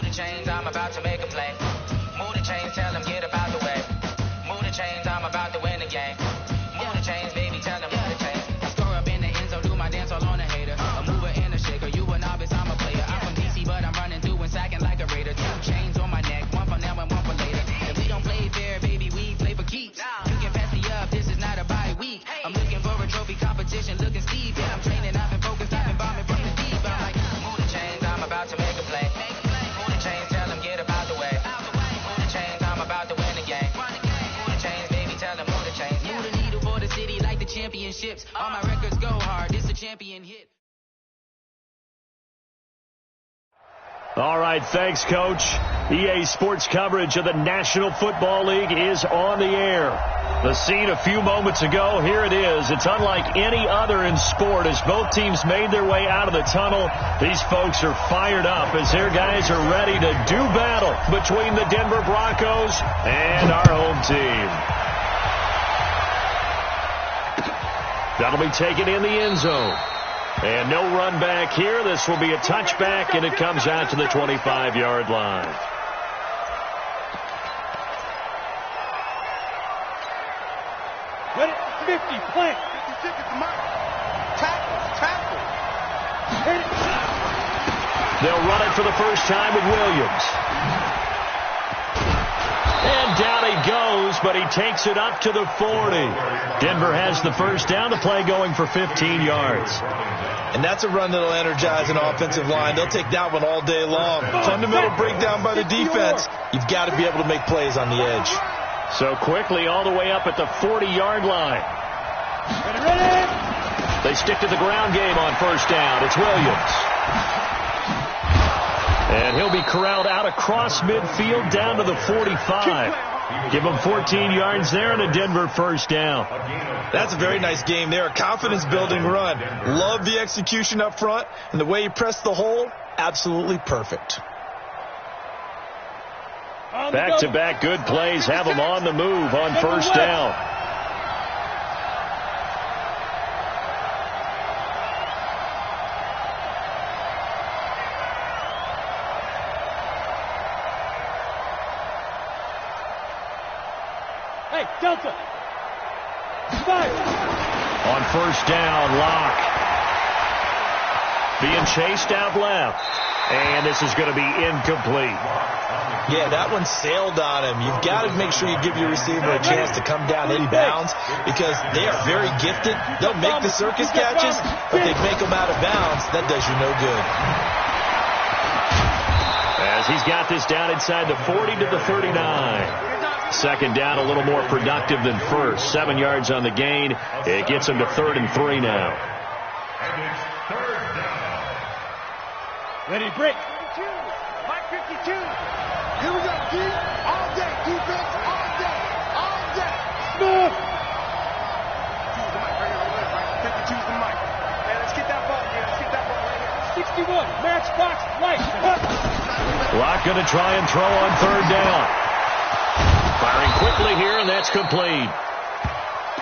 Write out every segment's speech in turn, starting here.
the chains, I'm about to make a play. Move the chains, tell them get about the way. Move the chains, I'm about to win the game. Move the chains, baby, tell them move the chains. I score up in the end zone, do my dance all on a hater. A mover and a shaker, you a novice, I'm a player. I'm from DC, but I'm running through and sacking like a raider. 2 chains on my neck, one for now and one for later. If we don't play fair, baby, we play for keeps. You can pass me up, this is not a bye week. I'm looking for a trophy competition, looking Steve. Yeah, I'm training, I've been focused, I've been bombing from the deep. I'm like, move the chains, I'm about to make a play. Move the chains, tell them get about the way. Move the chains, I'm about to win the game. Move the chains, baby, tell them move the chains. Move the needle for the city like the championships. All my records go hard, this a champion hit. All right, thanks, Coach. EA Sports coverage of the National Football League is on the air. The scene a few moments ago, here it is. It's unlike any other in sport as both teams made their way out of the tunnel. These folks are fired up as their guys are ready to do battle between the Denver Broncos and our home team. That'll be taken in the end zone. And no run back here. This will be a touchback, and it comes out to the 25-yard line. Ready? 50, plant. 56 at the mark. Tackle. Hit it. They'll run it for the first time with Williams. And down he goes, but he takes it up to the 40. Denver has the first down. The play going for 15 yards. And that's a run that'll energize an offensive line. They'll take that one all day long. Fundamental breakdown by the defense. You've got to be able to make plays on the edge. So quickly all the way up at the 40-yard line. They stick to the ground game on first down. It's Williams. And he'll be corralled out across midfield down to the 45. Give him 14 yards there and a Denver first down. That's a very nice game there. A confidence-building run. Love the execution up front. And the way he pressed the hole, absolutely perfect. Back-to-back good plays have him on the move on first down. Hey, Delta. Fire. On first down, Locke. Being chased out left. And this is going to be incomplete. Yeah, that one sailed on him. You've got to make sure you give your receiver a chance to come down inbounds because they are very gifted. They'll make the circus catches, but they make them out of bounds. That does you no good. As he's got this down inside the 40 to the 39. Second down, a little more productive than first. 7 yards on the gain. It gets him to 3rd and 3 now. Ready, break. 52. Mike 52. Here we go, D. All day. Defense all day. All day. Smooth. 52's the mic right here on the left, right? 52's the mic. Man, let's get that ball, man. Let's get that ball right here. 61. Matchbox. Right. Locke going to try and throw on third down. Firing quickly here, and that's complete.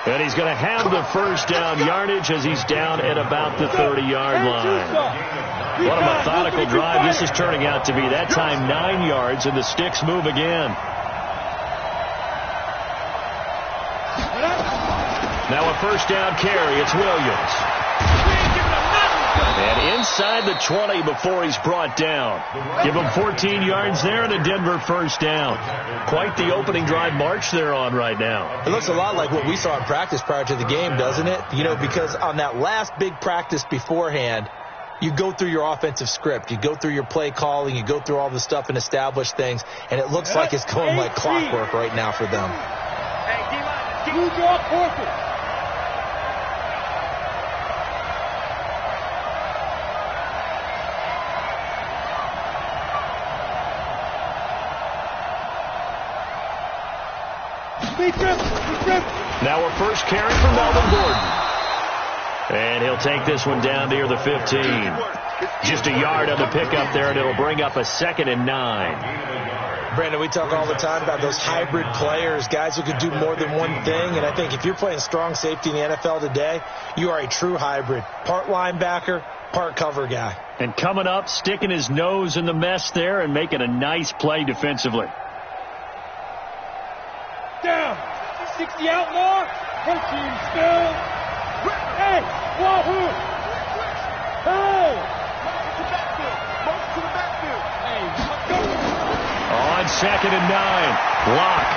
And he's going to have the first down yardage as he's down at about the 30-yard line. What a methodical drive this is turning out to be. That time 9 yards, and the sticks move again. Now a first down carry. It's Williams. And inside the 20 before he's brought down. Give him 14 yards there and a Denver first down. Quite the opening drive march they're on right now. It looks a lot like what we saw in practice prior to the game, doesn't it? You know, because on that last big practice beforehand, you go through your offensive script. You go through your play calling. You go through all the stuff and establish things. And it looks like it's going like clockwork right now for them. Hey, D-line. Now a first carry for Melvin Gordon. And he'll take this one down near the 15. Just a yard on the pickup there, and it'll bring up a 2nd and 9. Brandon, we talk all the time about those hybrid players, guys who could do more than one thing. And I think if you're playing strong safety in the NFL today, you are a true hybrid. Part linebacker, part cover guy. And coming up, sticking his nose in the mess there and making a nice play defensively. Down. 60 outlaw. Whole team still. Hey, wahoo. Hey. Motion to the backfield. Hey, go. On 2nd and 9. Lock.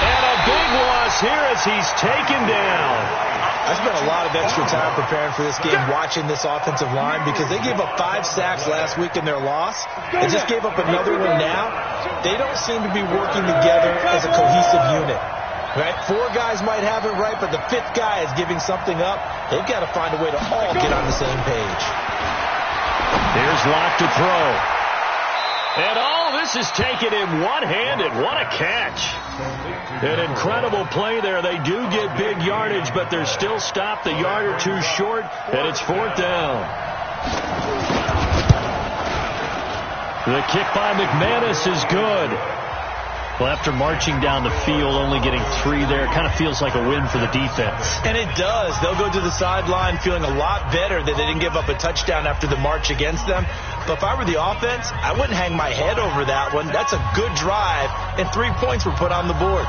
And a big loss here as he's taken down. I spent a lot of extra time preparing for this game, watching this offensive line, because they gave up 5 sacks last week in their loss. They just gave up another one now. They don't seem to be working together as a cohesive unit. Right? 4 guys might have it right, but the 5th guy is giving something up. They've got to find a way to all get on the same page. Here's Locke to throw. And all this is taken in one-handed. What a catch. An incredible play there. They do get big yardage, but they're still stopped a yard or 2 short, and it's 4th down. The kick by McManus is good. Well, after marching down the field, only getting 3 there, it kind of feels like a win for the defense. And it does. They'll go to the sideline feeling a lot better that they didn't give up a touchdown after the march against them. But if I were the offense, I wouldn't hang my head over that one. That's a good drive, and 3 points were put on the board.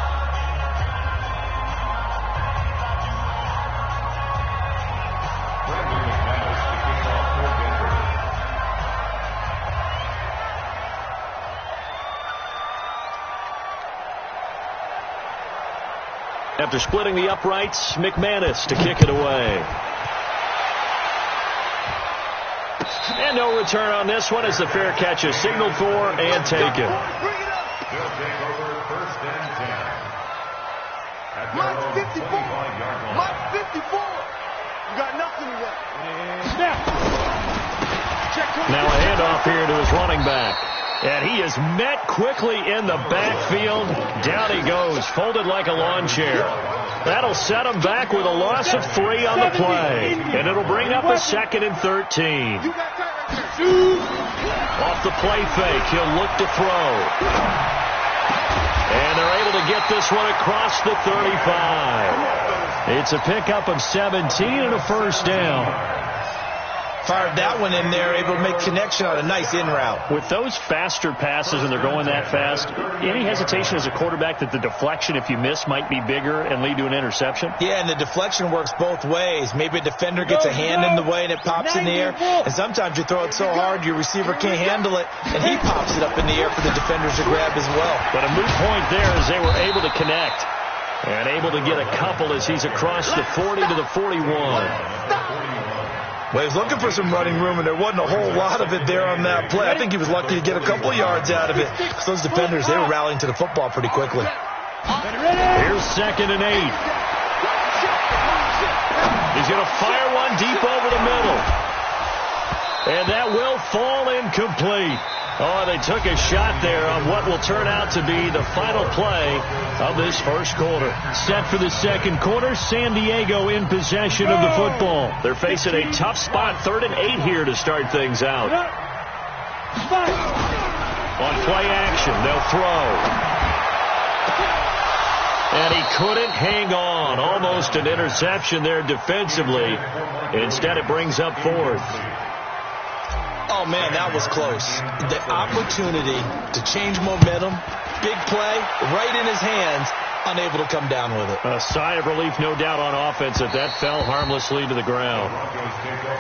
After splitting the uprights, McManus to kick it away. And no return on this one as the fair catch is signaled for and taken. Mike 54. Mike 54. You got nothing left. Now a handoff here to his running back. And he is met quickly in the backfield. Down he goes, folded like a lawn chair. That'll set him back with a loss of 3 on the play. And it'll bring up a 2nd and 13. Off the play fake, he'll look to throw. And they're able to get this one across the 35. It's a pickup of 17 and a 1st down. Fired that one in there, able to make connection on a nice in route. With those faster passes and they're going that fast, any hesitation as a quarterback that the deflection, if you miss, might be bigger and lead to an interception? Yeah, and the deflection works both ways. Maybe a defender gets a hand in the way and it pops in the air. And sometimes you throw it so hard your receiver can't handle it, and he pops it up in the air for the defenders to grab as well. But a moot point there as they were able to connect. And able to get a couple as he's across the 40 to the 41. Well, he was looking for some running room, and there wasn't a whole lot of it there on that play. I think he was lucky to get a couple of yards out of it. So those defenders, they were rallying to the football pretty quickly. Here's 2nd and 8. He's going to fire one deep over the middle. And that will fall incomplete. Oh, they took a shot there on what will turn out to be the final play of this 1st quarter. Set for the 2nd quarter, San Diego in possession of the football. They're facing a tough spot, 3rd and 8 here to start things out. On play action, they'll throw. And he couldn't hang on. Almost an interception there defensively. Instead, it brings up 4th. Oh, man, that was close. The opportunity to change momentum, big play, right in his hands, unable to come down with it. A sigh of relief, no doubt, on offense that fell harmlessly to the ground.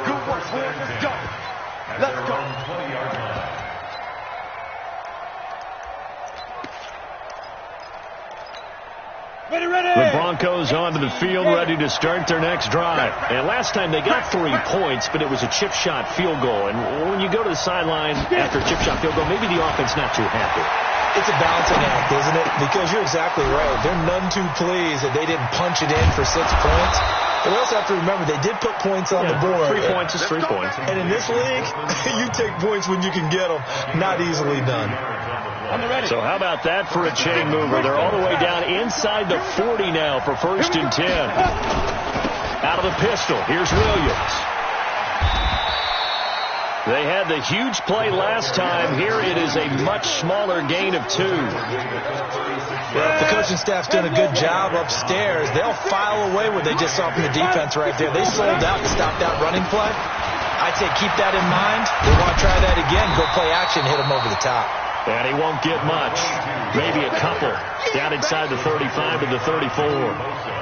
Good work, boys. Let's go. Let's go. The Broncos onto the field, ready to start their next drive. And last time they got 3 points, but it was a chip shot field goal. And when you go to the sideline after a chip shot field goal, maybe the offense not too happy. It's a balancing act, isn't it? Because you're exactly right. They're none too pleased that they didn't punch it in for 6 points. But we also have to remember they did put points on the board. 3 points is 3 points. And in this league, you take points when you can get them. Not easily done. So how about that for a chain mover? They're all the way down inside the 40 now for 1st and 10. Out of the pistol, here's Williams. They had the huge play last time. Here it is a much smaller gain of 2. Well, if the coaching staff's doing a good job upstairs, they'll file away what they just saw from the defense right there. They sold out to stop that running play. I'd say keep that in mind. They want to try that again. Go play action, hit them over the top. And he won't get much. Maybe a couple. Down inside the 35 to the 34.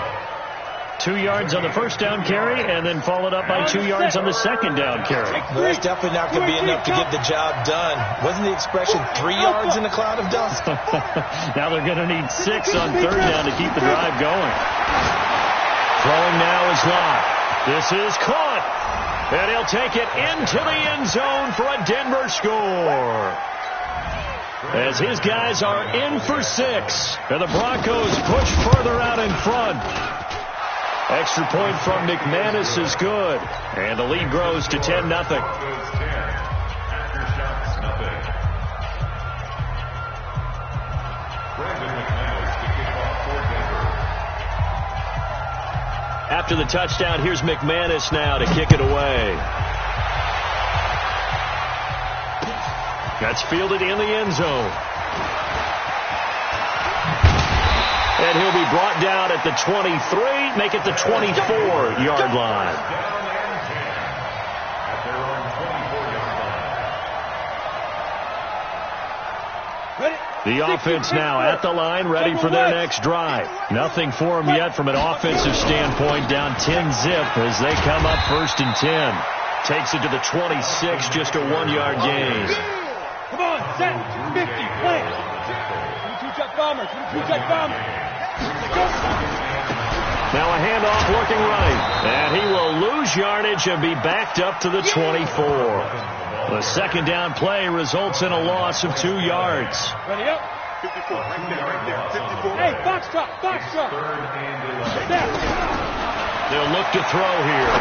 2 yards on the first down carry, and then followed up by 2 yards on the second down carry. Well, that's definitely not going to be enough to get the job done. Wasn't the expression 3 yards in a cloud of dust? Now they're going to need 6 on third down to keep the drive going. Throwing now is Lott. This is caught. And he'll take it into the end zone for a Denver score. As his guys are in for 6. And the Broncos push further out in front. Extra point from McManus is good. And the lead grows to 10-0. After the touchdown, here's McManus now to kick it away. That's fielded in the end zone. And he'll be brought down at the 23, make it the 24-yard line. The offense now at the line, ready for their next drive. Nothing for them yet from an offensive standpoint, down 10-zip as they come up 1st and 10. Takes it to the 26, just a 1-yard gain. Come on, set, 50, play. 22-check bomber, 22-check bomber. Now a handoff looking right. And he will lose yardage and be backed up to the 24. The second down play results in a loss of 2 yards. Ready up. 54, right there, 54. Hey, box drop. They'll look to throw here.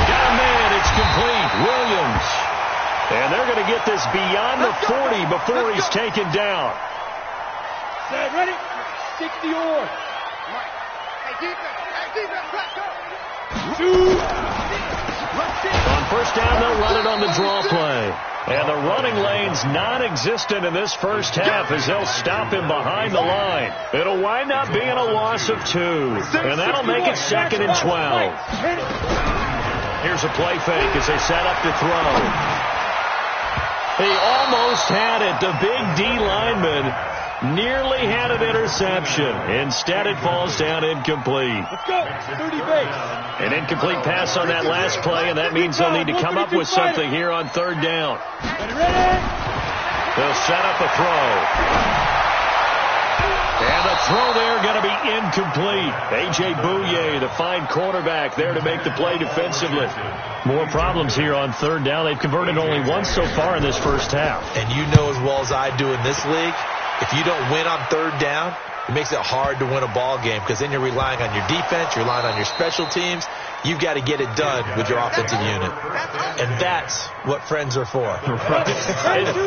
Got a man, it's complete. Williams. And they're going to get this beyond the 40 before he's taken down. Set, ready? 60 or. On first down, they'll run it on the draw play. And the running lane's non-existent in this first half as they'll stop him behind the line. It'll wind up being a loss of 2. And that'll make it 2nd and 12. Here's a play fake as they set up to throw. He almost had it. The big D lineman nearly had an interception. Instead, it falls down incomplete. Let's go. 30 base. An incomplete pass on that last play, and that means they'll need to come up with something here on third down. Ready? They'll set up a throw. And the throw there going to be incomplete. A.J. Bouye, the fine quarterback, there to make the play defensively. More problems here on third down. They've converted only once so far in this first half. And you know as well as I do in this league, if you don't win on third down, it makes it hard to win a ball game because then you're relying on your defense, you're relying on your special teams. You've got to get it done with your offensive unit. And that's what friends are for. Right.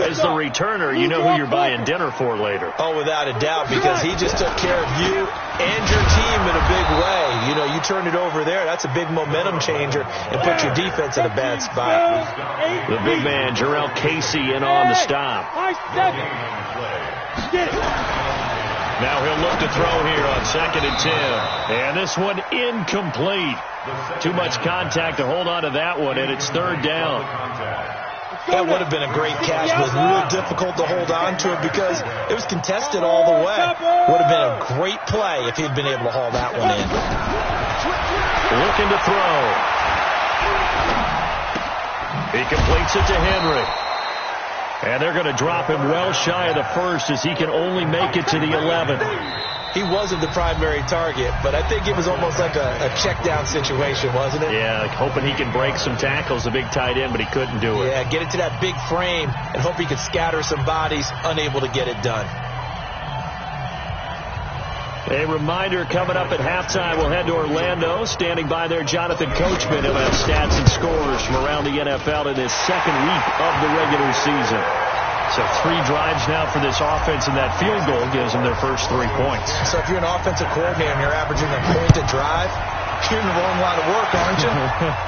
As the returner, you know who you're buying dinner for later. Oh, without a doubt, because he just took care of you and your team in a big way. You know, you turn it over there, that's a big momentum changer and put your defense in a bad spot. The big man, Jarrell Casey, in on the stop. Now he'll look to throw here on 2nd and 10. And this one incomplete. Too much contact to hold on to that one, and it's third down. That would have been a great catch, but real difficult to hold on to it because it was contested all the way. Would have been a great play if he'd been able to haul that one in. Looking to throw. He completes it to Henry. And they're going to drop him well shy of the first as he can only make it to the 11. He wasn't the primary target, but I think it was almost like a check down situation, wasn't it? Yeah, like hoping he can break some tackles, the big tight end, but he couldn't do it. Yeah, get it to that big frame and hope he could scatter some bodies, unable to get it done. A reminder coming up at halftime, we'll head to Orlando. Standing by there, Jonathan Coachman. He'll have stats and scores from around the NFL in his second week of the regular season. So 3 drives now for this offense, and that field goal gives them their first 3 points. So if you're an offensive coordinator and you're averaging a point a drive, You're in the wrong line of work, aren't you?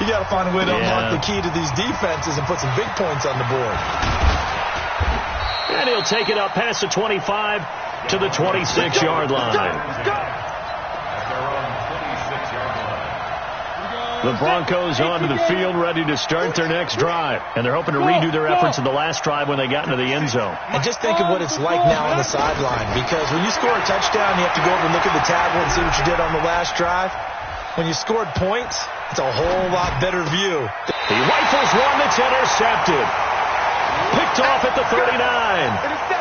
You got to find a way to unlock the key to these defenses and put some big points on the board. And he'll take it up past the 25 to the 26-yard line. The Broncos onto the field, ready to start their next drive. And they're hoping to redo their efforts in the last drive when they got into the end zone. And just think of what it's like now on the sideline. Because when you score a touchdown, you have to go over and look at the tablet and see what you did on the last drive. When you scored points, it's a whole lot better view. He rifles one that's intercepted. Picked off at the 39.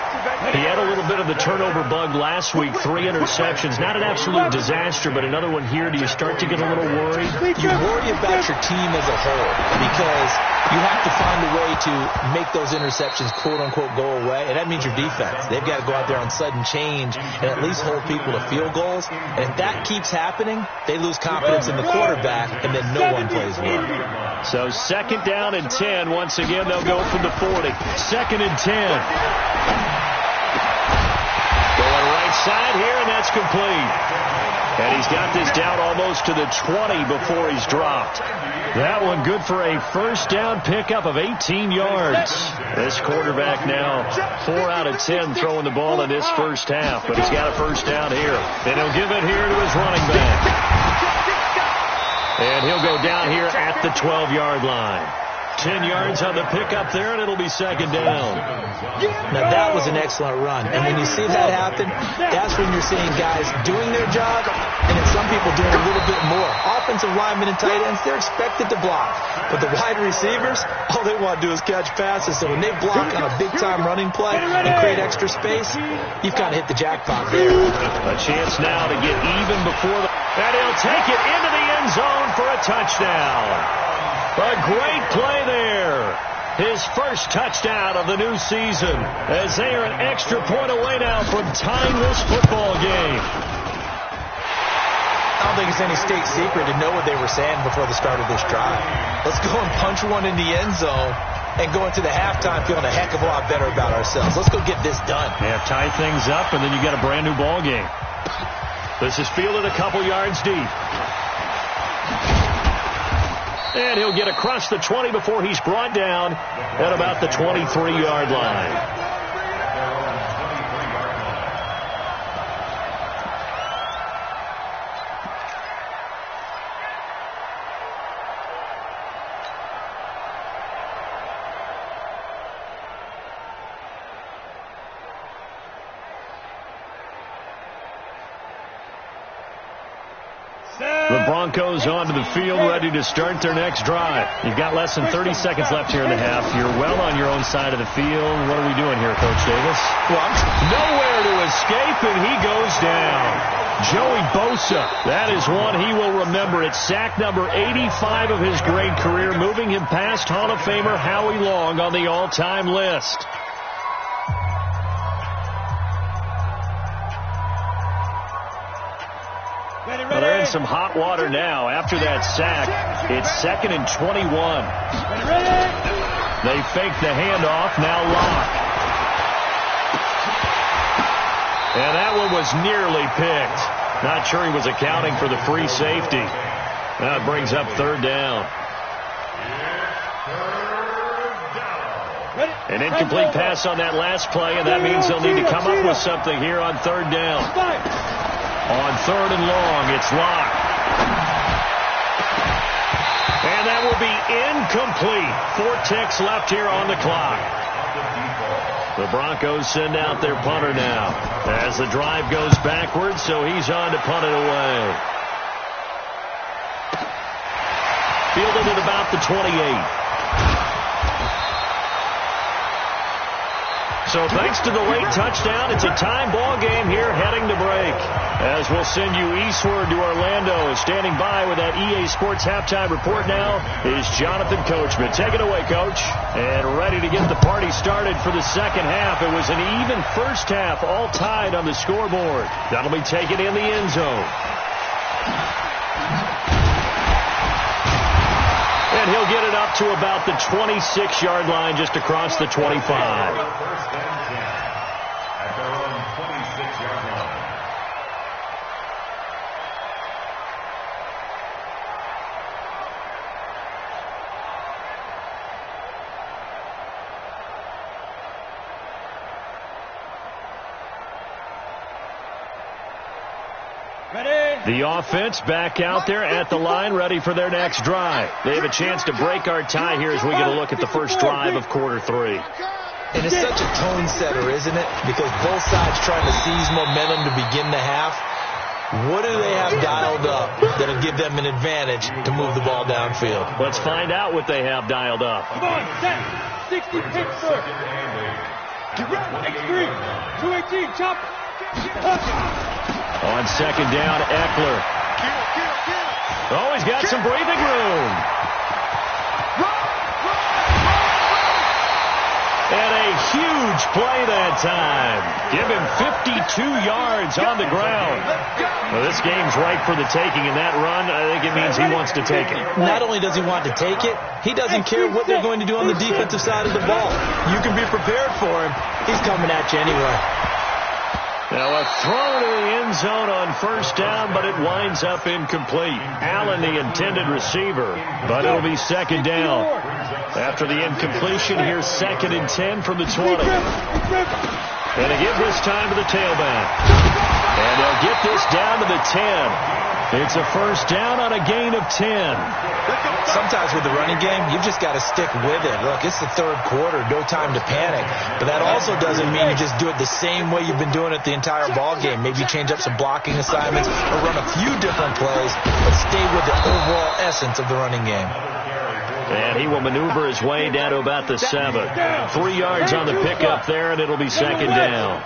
He had a little bit of the turnover bug last week. 3 interceptions. Not an absolute disaster, but another one here. Do you start to get a little worried? You worry about your team as a whole because you have to find a way to make those interceptions, quote-unquote, go away. And that means your defense. They've got to go out there on sudden change and at least hold people to field goals. And if that keeps happening, they lose confidence in the quarterback, and then no one plays well. So 2nd down and 10. Once again, they'll go from the 40. 2nd and 10. Going right side here, and that's complete. And he's got this down almost to the 20 before he's dropped. That one good for a first down pickup of 18 yards. This quarterback now 4 out of 10 throwing the ball in this first half, but he's got a first down here. And he'll give it here to his running back. And he'll go down here at the 12-yard line. 10 yards on the pickup there, and it'll be 2nd down. Now, that was an excellent run. And when you see that happen, that's when you're seeing guys doing their job, and then some people doing a little bit more. Offensive linemen and tight ends, they're expected to block. But the wide receivers, all they want to do is catch passes. So when they block on a big-time running play and create extra space, you've kind of hit the jackpot there. A chance now to get even before the... And he'll take it into the end zone for a touchdown. A great play there. His first touchdown of the new season as they are an extra point away now from tying this football game. I don't think it's any state secret to know what they were saying before the start of this drive. Let's go and punch one in the end zone and go into the halftime feeling a heck of a lot better about ourselves. Let's go get this done. Yeah, tie things up, and then you got a brand new ball game. This is fielded a couple yards deep. And he'll get across the 20 before he's brought down at about the 23-yard line. The Broncos onto the field, ready to start their next drive. You've got less than 30 seconds left here in the half. You're well on your own side of the field. What are we doing here, Coach Davis? Well, nowhere to escape, and he goes down. Joey Bosa, that is one he will remember. It's sack number 85 of his great career, moving him past Hall of Famer Howie Long on the all-time list. Well, they're in some hot water now. After that sack, it's 2nd and 21. They fake the handoff, now lock. And that one was nearly picked. Not sure he was accounting for the free safety. That brings up 3rd down. An incomplete pass on that last play, and that means they'll need to come up with something here on 3rd down. On 3rd and long, it's locked. And that will be incomplete. 4 ticks left here on the clock. The Broncos send out their punter now as the drive goes backwards, so he's on to punt it away. Fielded at about the 28. So thanks to the late touchdown, it's a time ball game here heading to break. As we'll send you eastward to Orlando. Standing by with that EA Sports halftime report now is Jonathan Coachman. Take it away, Coach. And ready to get the party started for the second half. It was an even first half, all tied on the scoreboard. That'll be taken in the end zone. And he'll get it up to about the 26-yard line, just across the 25. First and 10 at their own 26-yard line. The offense back out there at the line, ready for their next drive. They have a chance to break our tie here as we get a look at the first drive of quarter 3. And it's such a tone setter, isn't it? Because both sides trying to seize momentum to begin the half. What do they have dialed up that'll give them an advantage to move the ball downfield? Let's find out what they have dialed up. Come on, set. 60 Pittsburgh. X3. 218, chop. On second down, Eckler. Oh, he's got some breathing room. And a huge play that time. Give him 52 yards on the ground. Well, this game's ripe for the taking, and that run, I think it means he wants to take it. Not only does he want to take it, he doesn't care what they're going to do on the defensive side of the ball. You can be prepared for him. He's coming at you anyway. Now a throw to the end zone on first down, but it winds up incomplete. Allen, the intended receiver, but it'll be second down. After the incompletion, here's 2nd and 10 from the 20. And they give this time to the tailback. And they'll get this down to the 10. It's a first down on a gain of 10. Sometimes with the running game, you've just got to stick with it. Look, it's the 3rd quarter, no time to panic. But that also doesn't mean you just do it the same way you've been doing it the entire ball game. Maybe change up some blocking assignments or run a few different plays, but stay with the overall essence of the running game. And he will maneuver his way down to about the 7. 3 yards on the pickup there, and it'll be second down.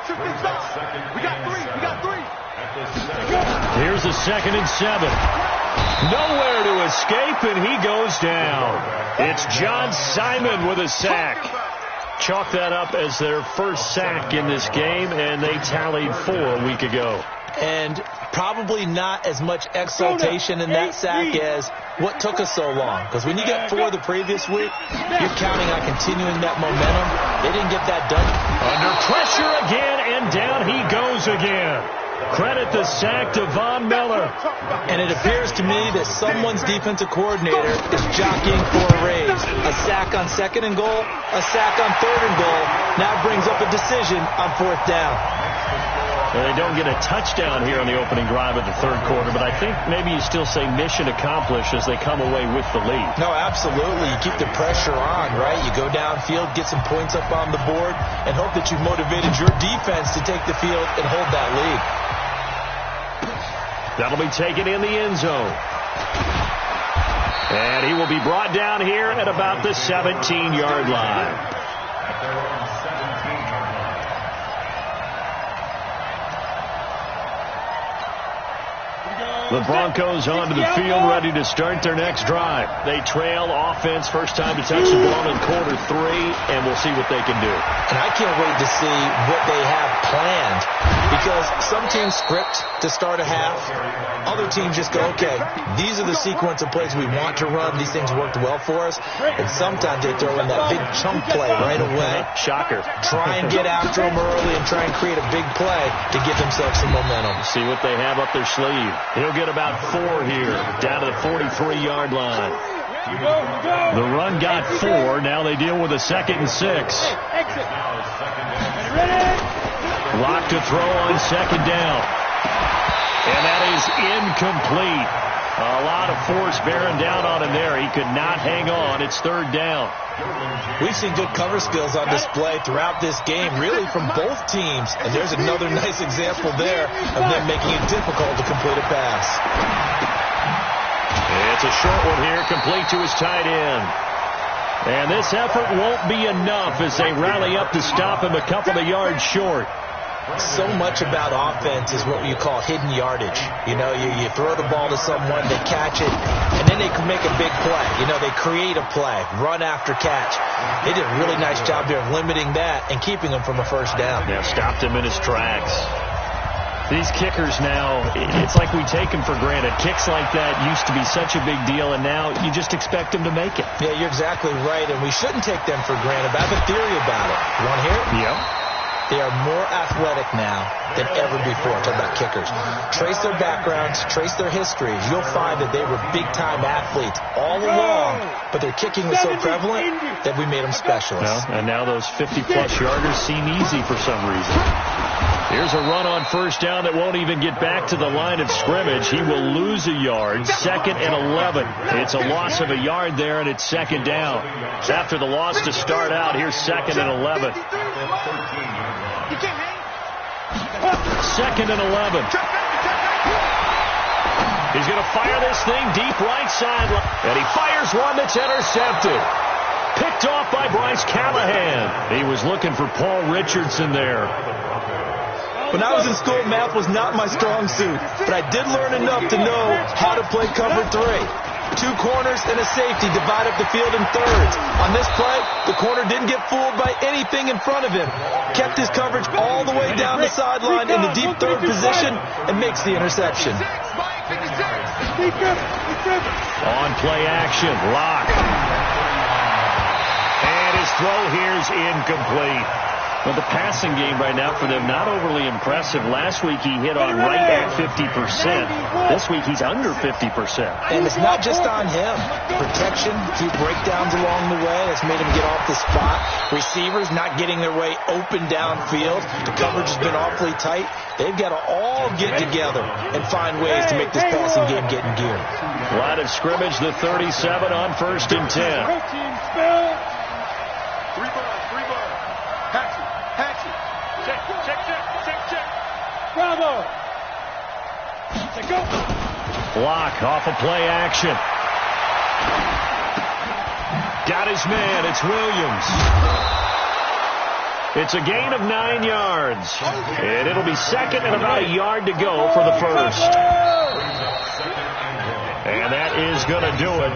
We got three. Here's a 2nd and 7. Nowhere to escape, and he goes down. It's John Simon with a sack. Chalk that up as their first sack in this game, and they tallied 4 a week ago. And probably not as much exultation in that sack as what took us so long. Because when you get 4 the previous week, you're counting on continuing that momentum. They didn't get that done. Under pressure again, and down he goes again. Credit the sack to Von Miller. And it appears to me that someone's defensive coordinator is jockeying for a raise. A sack on 2nd and goal, a sack on 3rd and goal. Now brings up a decision on 4th down. Well, they don't get a touchdown here on the opening drive of the 3rd quarter, but I think maybe you still say mission accomplished as they come away with the lead. No, absolutely. You keep the pressure on, right? You go downfield, get some points up on the board, and hope that you've motivated your defense to take the field and hold that lead. That'll be taken in the end zone. And he will be brought down here at about the 17-yard line. The Broncos onto the field, ready to start their next drive. They trail offense, first time to touch the ball in quarter 3, and we'll see what they can do. And I can't wait to see what they have planned, because some teams script to start a half. Other teams just go, okay, these are the sequence of plays we want to run. These things worked well for us. And sometimes they throw in that big chunk play right away. Shocker. Try and get after them early and try and create a big play to give themselves some momentum. See what they have up their sleeve. He'll get about 4 here, down to the 43-yard line. The run got 4. Now they deal with a 2nd and 6. Lock to throw on 2nd down. And that is incomplete. A lot of force bearing down on him there. He could not hang on. It's 3rd down. We've seen good cover skills on display throughout this game, really from both teams. And there's another nice example there of them making it difficult to complete a pass. It's a short one here, complete to his tight end. And this effort won't be enough as they rally up to stop him a couple of yards short. So much about offense is what you call hidden yardage. You know, you throw the ball to someone, they catch it, and then they can make a big play. You know, they create a play, run after catch. They did a really nice job there of limiting that and keeping him from a first down. Yeah, stopped him in his tracks. These kickers now, it's like we take them for granted. Kicks like that used to be such a big deal, and now you just expect them to make it. Yeah, you're exactly right, and we shouldn't take them for granted. But I have a theory about it. You want to hear it? Yep. They are more athletic now than ever before. Talk about kickers. Trace their backgrounds, trace their histories. You'll find that they were big-time athletes all along, but their kicking was so prevalent that we made them specialists. Well, and now those 50-plus yarders seem easy for some reason. Here's a run on first down that won't even get back to the line of scrimmage. He will lose a yard. 2nd and 11. It's a loss of a yard there, and it's 2nd down. After the loss to start out, here's 2nd and 11. 2nd and 11. He's going to fire this thing deep right sideline. And he fires one that's intercepted. Picked off by Bryce Callahan. He was looking for Paul Richardson there. When I was in school, math was not my strong suit, but I did learn enough to know how to play cover 3. 2 corners and a safety divide up the field in thirds. On this play, the corner didn't get fooled by anything in front of him. Kept his coverage all the way down the sideline in the deep third position and makes the interception. On play action, Locke. And his throw here's incomplete. Well, the passing game right now for them, not overly impressive. Last week he hit on right at 50%. This week he's under 50%. And it's not just on him. Protection, few breakdowns along the way has made him get off the spot. Receivers not getting their way open downfield. The coverage has been awfully tight. They've got to all get together and find ways to make this passing game get in gear. Line of scrimmage, the 37 on 1st and 10. Bravo. Go. Block off of play action. Got his man. It's Williams. It's a gain of 9 yards. And it'll be 2nd and about a yard to go for the first. And that is going to do it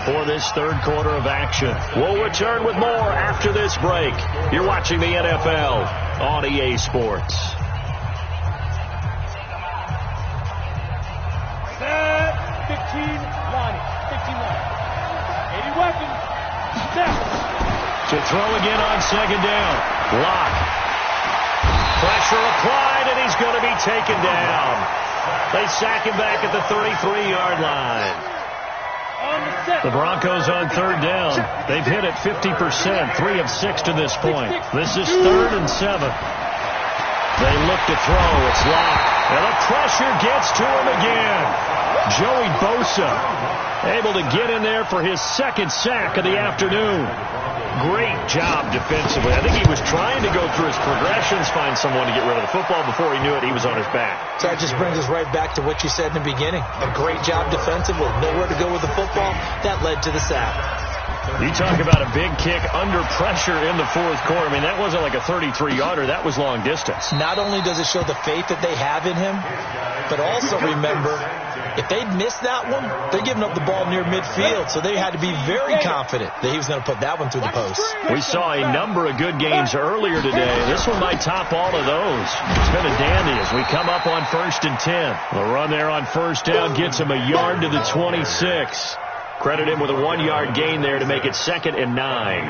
for this 3rd quarter of action. We'll return with more after this break. You're watching the NFL on EA Sports. 15-9. 80 weapons. To throw again on 2nd down. Block. Pressure applied, and he's going to be taken down. They sack him back at the 33-yard line. The Broncos on 3rd down. They've hit it 50%, 3 of 6 to this point. This is 3rd and 7. They look to throw. It's Locke. And the pressure gets to him again. Joey Bosa able to get in there for his 2nd sack of the afternoon. Great job defensively. I think he was trying to go through his progressions, find someone to get rid of the football. Before he knew it, he was on his back. So that just brings us right back to what you said in the beginning. A great job defensively. Nowhere to go with the football. That led to the sack. You talk about a big kick under pressure in the 4th quarter. I mean, that wasn't like a 33-yarder. That was long distance. Not only does it show the faith that they have in him, but also remember, if they'd missed that one, they're giving up the ball near midfield, so they had to be very confident that he was going to put that one through the post. We saw a number of good games earlier today. This one might top all of those. It's been a dandy as we come up on 1st and 10. The run there on 1st down gets him a yard to the 26. Credit him with a 1-yard gain there to make it 2nd and 9.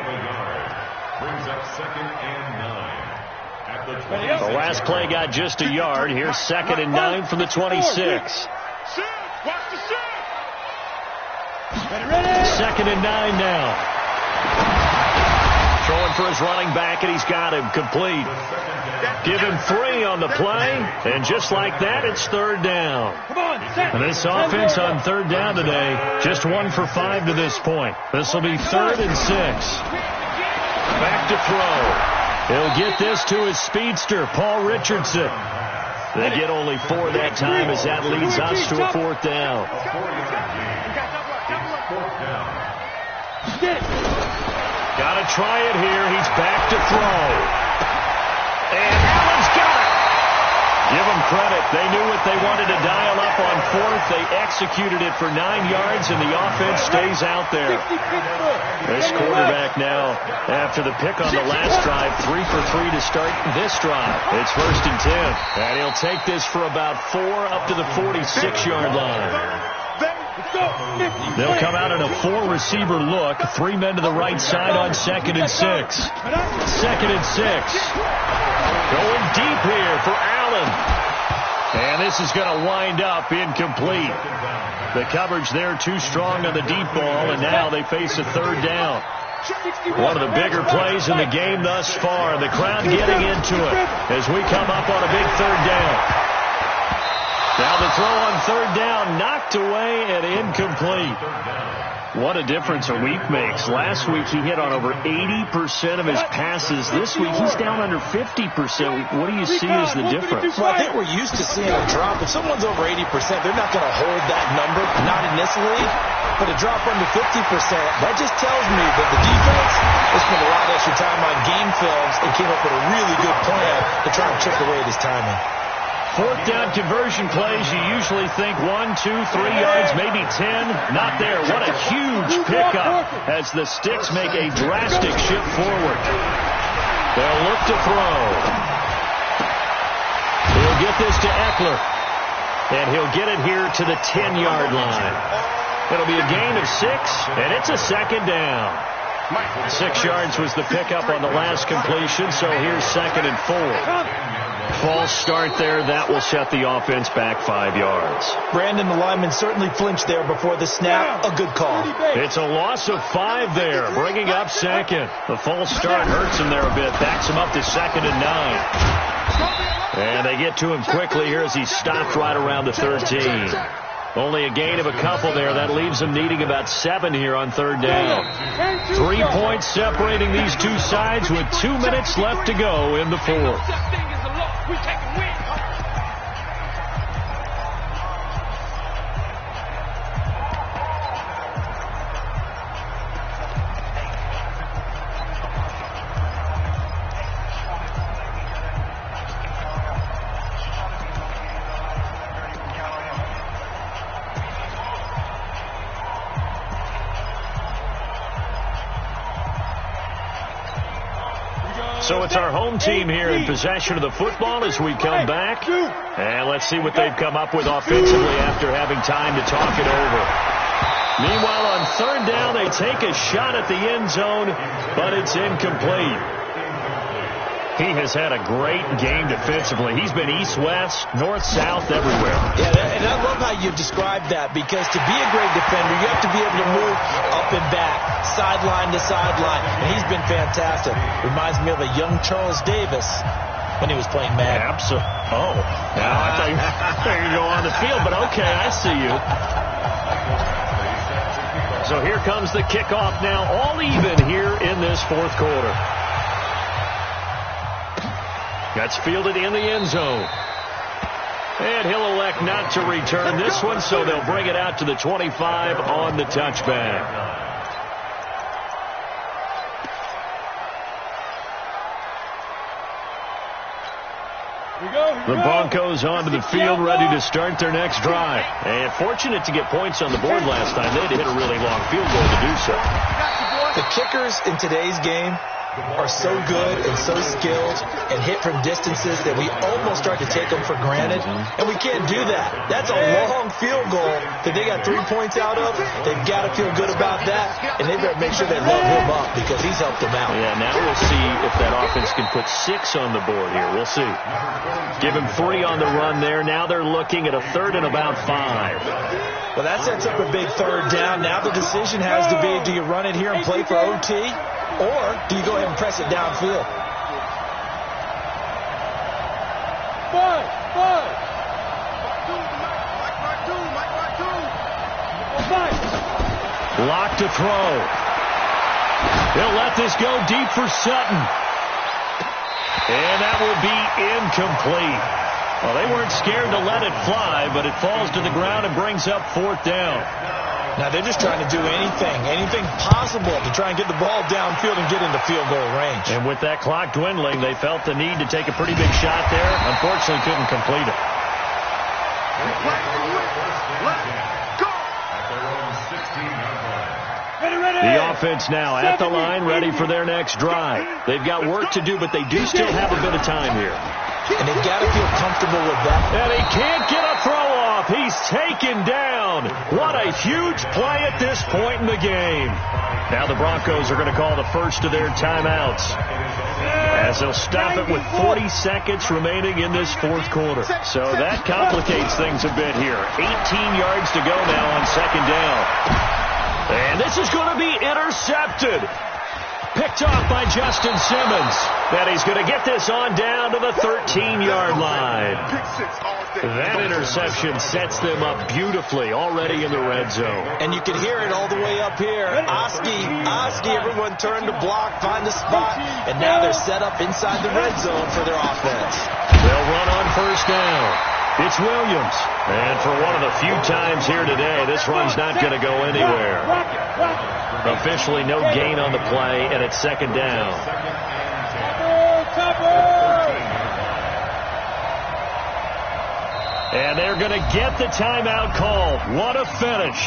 The last play got just a yard. Here's 2nd and 9 from the 26. 2nd and 9 now. Throwing for his running back, and he's got him complete. Give him 3 on the play, and just like that, it's 3rd down. And this offense on 3rd down today, just 1 for 5 to this point. This will be 3rd and 6. Back to throw. He'll get this to his speedster, Paul Richardson. They get only 4 that time as that leads us to a 4th down. Got to try it here. He's back to throw. And Allen's got it. Give them credit. They knew what they wanted to dial up on 4th. They executed it for 9 yards, and the offense stays out there. This quarterback now, after the pick on the last drive, 3 for 3 to start this drive. It's 1st and 10. And he'll take this for about 4 up to the 46-yard line. They'll come out in a 4-receiver look. 3 men to the right side on 2nd and 6. 2nd and 6. Going deep here for Allen. And this is going to wind up incomplete. The coverage there too strong on the deep ball, and now they face a 3rd down. One of the bigger plays in the game thus far. The crowd getting into it as we come up on a big third down. Now the throw on third down, knocked away and incomplete. What a difference a week makes. Last week he hit on over 80% of his passes. This week he's down under 50%. What do you see as the difference? Well, I think we're used to seeing a drop. If someone's over 80%, they're not going to hold that number, not in this league. But a drop under 50%, that just tells me that the defense has spent a lot of extra time on game films and came up with a really good plan to try and chip away at his timing. Fourth down conversion plays, you usually think 1, 2, 3 yards, maybe 10. Not there. What a huge pickup as the Sticks make a drastic shift forward. They'll look to throw. He'll get this to Eckler. And he'll get it here to the 10-yard line. It'll be a gain of 6, and it's a second down. 6 yards was the pickup on the last completion, so here's 2nd and 4. False start there. That will set the offense back 5 yards. Brandon, the lineman, certainly flinched there before the snap. A good call. It's a loss of 5 there, bringing up 2nd. The false start hurts him there a bit. Backs him up to 2nd and 9. And they get to him quickly here as he stopped right around the 13. Only a gain of a couple there. That leaves them needing about 7 here on third down. 3 points separating these two sides with 2 minutes left to go in the fourth. We take a win. So it's our home team here in possession of the football as we come back. And let's see what they've come up with offensively after having time to talk it over. Meanwhile, on third down, they take a shot at the end zone, but it's incomplete. He has had a great game defensively. He's been east-west, north-south, everywhere. Yeah, and I love how you described that, because to be a great defender, you have to be able to move up and back, sideline to sideline, and he's been fantastic. Reminds me of a young Charles Davis when he was playing Madden. Absolutely. Oh, now I thought you go on the field, but okay, I see you. So here comes the kickoff now, all even here in this fourth quarter. That's fielded in the end zone. And he'll elect not to return this one, so they'll bring it out to the 25 on the touchback. The Broncos onto the field, ready to start their next drive. And fortunate to get points on the board last time. They had to hit a really long field goal to do so. The kickers in today's game are so good and so skilled and hit from distances that we almost start to take them for granted, and we can't do that. That's a long field goal that they got 3 points out of. They've got to feel good about that, and they better make sure they load him up because he's helped them out. Yeah, now we'll see if that offense can put 6 on the board here. We'll see. Give him 3 on the run there. Now they're looking at a third and about 5. Well, that sets up a big third down. Now the decision has to be, do you run it here and play for OT? Or do you go ahead and press it downfield? Lock to throw. He'll let this go deep for Sutton. And that will be incomplete. Well, they weren't scared to let it fly, but it falls to the ground and brings up fourth down. Now they're just trying to do anything possible to try and get the ball downfield and get into field goal range. And with that clock dwindling, they felt the need to take a pretty big shot there. Unfortunately, couldn't complete it. The offense now at the line, ready for their next drive. They've got work to do, but they do still have a bit of time here. And they've got to feel comfortable with that. And he can't get a throw off. He's taken down. What a huge play at this point in the game. Now the Broncos are going to call the first of their timeouts, as they'll stop it with 40 seconds remaining in this fourth quarter. So that complicates things a bit here. 18 yards to go now on second down. And this is going to be intercepted. Picked off by Justin Simmons. And he's going to get this on down to the 13-yard line. That interception sets them up beautifully already in the red zone. And you can hear it all the way up here. Oski, everyone turned to block, find the spot, and now they're set up inside the red zone for their offense. They'll run on first down. It's Williams. And for one of the few times here today, this run's not going to go anywhere. Officially no gain on the play, and it's second down. And they're going to get the timeout call. What a finish.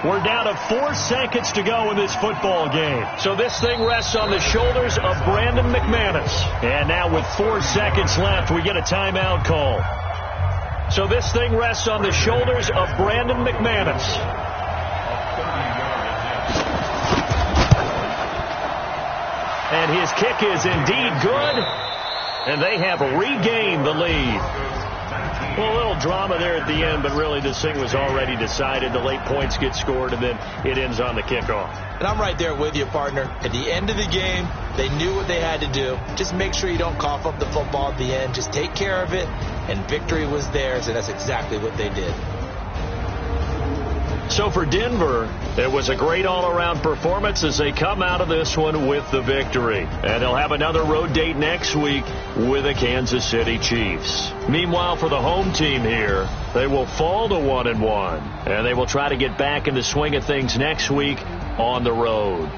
We're down to 4 seconds to go in this football game. So this thing rests on the shoulders of Brandon McManus. And now with 4 seconds left, we get a timeout call. So this thing rests on the shoulders of Brandon McManus. And his kick is indeed good. And they have regained the lead. Well, a little drama there at the end, but really this thing was already decided. The late points get scored, and then it ends on the kickoff. And I'm right there with you, partner. At the end of the game, they knew what they had to do. Just make sure you don't cough up the football at the end. Just take care of it, and victory was theirs, and that's exactly what they did. So for Denver, it was a great all-around performance as they come out of this one with the victory. And they'll have another road date next week with the Kansas City Chiefs. Meanwhile, for the home team here, they will fall to 1-1. And they will try to get back in the swing of things next week on the road.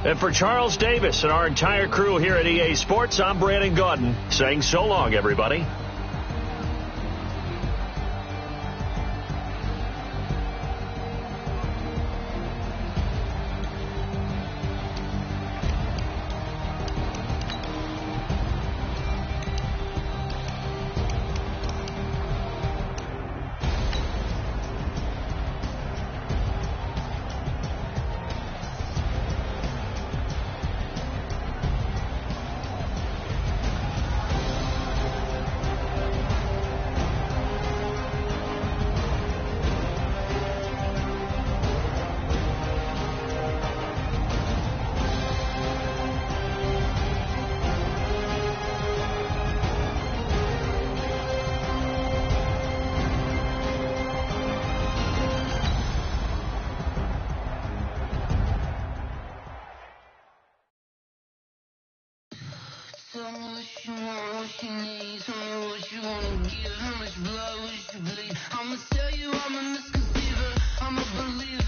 And for Charles Davis and our entire crew here at EA Sports, I'm Brandon Gaudin saying so long, everybody. Tell me what you want, what you need. Tell me what you wanna give. How much blood would you bleed? I'ma tell you I'm a misconceiver. I'm a believer.